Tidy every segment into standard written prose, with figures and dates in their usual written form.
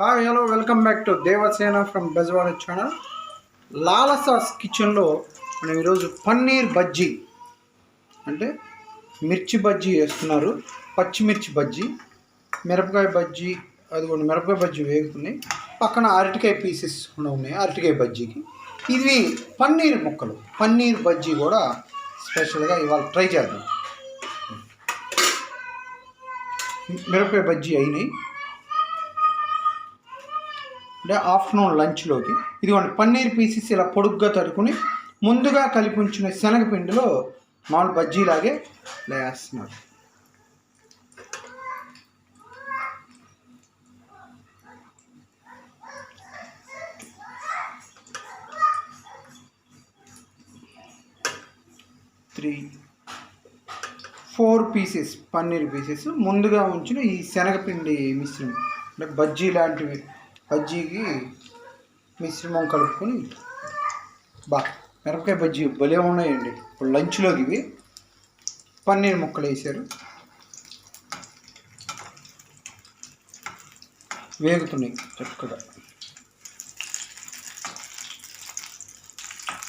Hi hello welcome back to Devasena from Bezawada channel. లాలసాస్ కిచెన్లో మనం ఈరోజు పన్నీర్ బజ్జీ అంటే మిర్చి బజ్జీ వేస్తున్నారు. పచ్చిమిర్చి బజ్జీ, మిరపకాయ బజ్జీ, అది కూడా మిరపకాయ బజ్జీ వేగుతున్నాయి. పక్కన అరటికాయ పీసెస్ కూడా ఉన్నాయి అరటికాయ బజ్జీకి. ఇది పన్నీర్ ముక్కలు, పన్నీర్ బజ్జీ కూడా స్పెషల్గా ఇవాళ ట్రై చేద్దాం. మిరపకాయ బజ్జీ అయినాయి అంటే ఆఫ్టర్నూన్ లంచ్లోకి. ఇదిగోండి పన్నీర్ పీసెస్ ఇలా పొడుగ్గా తరుకుని ముందుగా కలిపి ఉంచిన శనగపిండిలో మామూలు బజ్జీలాగే వేస్తున్నారు. ఫోర్ పీసెస్ పన్నీర్ పీసెస్ ముందుగా ఉంచిన ఈ శనగపిండి మిశ్రమం అంటే బజ్జీ లాంటివి, బజ్జీకి మిశ్రమం కలుపుకొని మిరపకాయ బజ్జీ భలే ఉన్నాయండి. ఇప్పుడు లంచ్లోకి ఇవి పన్నీర్ ముక్కలు వేసారు, వేగుతున్నాయి చక్కగా.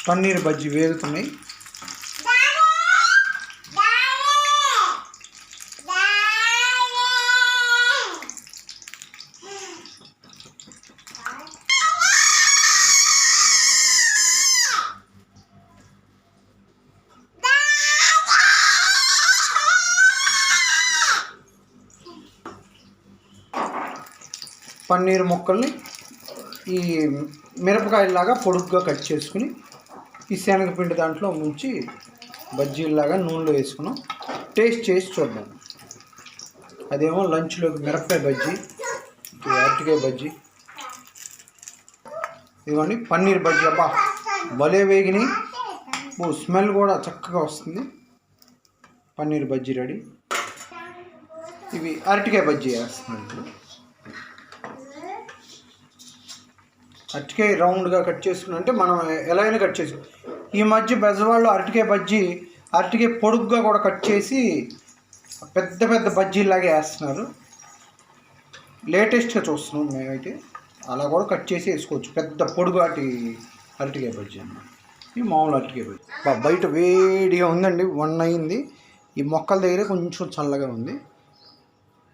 పన్నీర్ బజ్జీ వేగుతున్నాయి. పన్నీర్ ముక్కల్ని ఈ మిరపకాయలాగా పొడుగ్గా కట్ చేసుకుని ఈ శనగపిండి దాంట్లో ముంచి బజ్జీలాగా నూనెలో వేసుకున్నాం. టేస్ట్ చేసి చూద్దాం. అదేమో లంచ్లోకి మిరపకాయ బజ్జీ, అరటికాయ బజ్జీ, ఇదిగోండి పన్నీర్ బజ్జీ. అబ్బా భలే వేగినాయి, స్మెల్ కూడా చక్కగా వస్తుంది. పన్నీర్ బజ్జీ రెడీ. ఇవి అరటికాయ బజ్జీ వేస్తున్నాను ఇప్పుడు. అరటికాయ రౌండ్గా కట్ చేసుకుని అంటే మనం ఎలా అయినా కట్ చేసుకో. ఈ మధ్య బెజవాడలో అరటికాయ బజ్జీ, అరటికాయ పొడుగ్గా కూడా కట్ చేసి పెద్ద పెద్ద బజ్జీలాగే వేస్తున్నారు. లేటెస్ట్గా చూస్తున్నాం మేమైతే. అలా కూడా కట్ చేసి వేసుకోవచ్చు, పెద్ద పొడుగాటి అరటికాయ బజ్జీ అన్నమాట. ఈ మామూలు అరటికాయ బజ్జీ. బయట వేడిగా ఉందండి, 1 అయింది. ఈ మొక్కల దగ్గర కొంచెం చల్లగా ఉంది.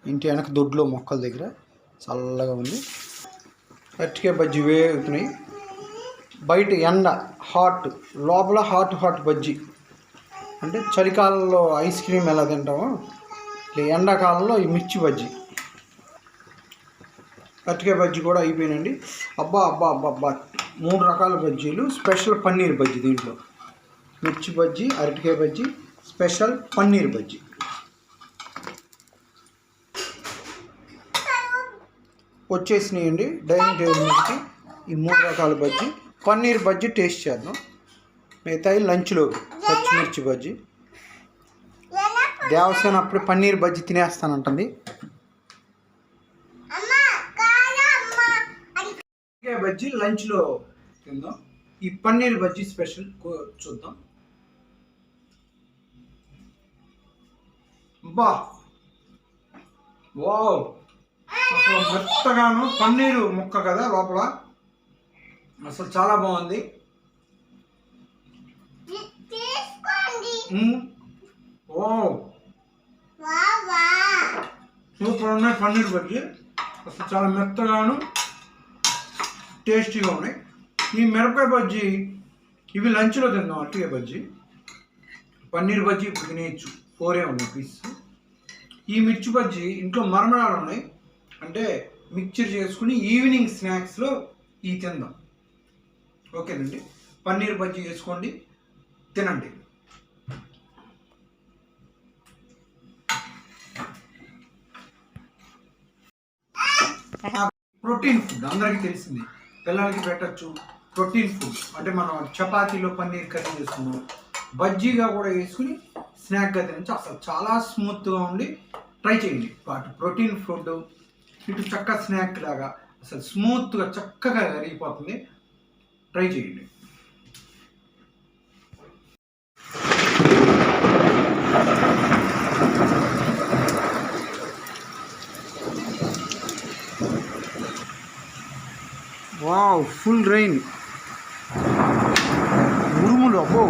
ఇంటి వెనక దొడ్లో మొక్కల దగ్గర చల్లగా ఉంది. అరటికాయ బజ్జీ వేగుతున్నాయి. బయట ఎండ హాట్, లోపల హాట్ బజ్జీ. అంటే చలికాలంలో ఐస్ క్రీమ్ ఎలా తింటామో ఎండాకాలంలో ఈ మిర్చి బజ్జీ. అరటికాయ బజ్జీ కూడా అయిపోయినండి. అబ్బా 3 రకాల బజ్జీలు. స్పెషల్ పన్నీర్ బజ్జీ, దీంట్లో మిర్చి బజ్జీ, అరటికాయ బజ్జీ, స్పెషల్ పన్నీర్ బజ్జీ. వచ్చేసినాయండి డైనింగ్ టేబుల్ మీదకి ఈ 3 రకాల బజ్జీ. పన్నీర్ బజ్జీ టేస్ట్ చేద్దాం. మిగతాయి లంచ్లో పచ్చిమిర్చి బజ్జీ. దేవసేన అప్పుడే పన్నీర్ బజ్జీ తినేస్తానంటుంది. బజ్జీ లంచ్లో తిందాం. ఈ పన్నీర్ బజ్జీ స్పెషల్ చూద్దాం. వావ్, అసలు మెత్తగాను పన్నీరు ముక్క కదా లోపల, అసలు చాలా బాగుంది. సూపర్ ఉన్నాయి పన్నీర్ బజ్జీ. అసలు చాలా మెత్తగాను టేస్టీగా ఉన్నాయి. ఈ మిరపకాయ బజ్జీ ఇవి లంచ్లో తిందాం. అరటికాయ బజ్జీ, పన్నీర్ బజ్జీ ఇప్పుడు తినేయచ్చు, 4 ఉన్నాయి పీస్. ఈ మిర్చి బజ్జీ ఇంట్లో మరమరాలు ఉన్నాయి, అంటే మిక్చర్ చేసుకుని ఈవినింగ్ స్నాక్స్లో ఈ తిందాం. ఓకేనండి, పన్నీర్ బజ్జీ వేసుకోండి, తినండి. ప్రోటీన్ ఫుడ్ అందరికీ తెలిసింది, పిల్లలకి పెట్టచ్చు. ప్రోటీన్ ఫుడ్ అంటే మనం చపాతీలో పన్నీర్ కర్రీ చేసుకున్నాం, బజ్జీగా కూడా వేసుకుని స్నాక్గా తినచ్చు. అసలు చాలా స్మూత్గా ఉండి ట్రై చేయండి. అటు ప్రోటీన్ ఫుడ్, ఇటు చక్క స్నాక్ లాగా అసలు స్మూత్గా చక్కగా కరిగిపోతుంది. ట్రై చేయండి. వావ్, ఫుల్ రైన్, ఉరుములు, అబ్బో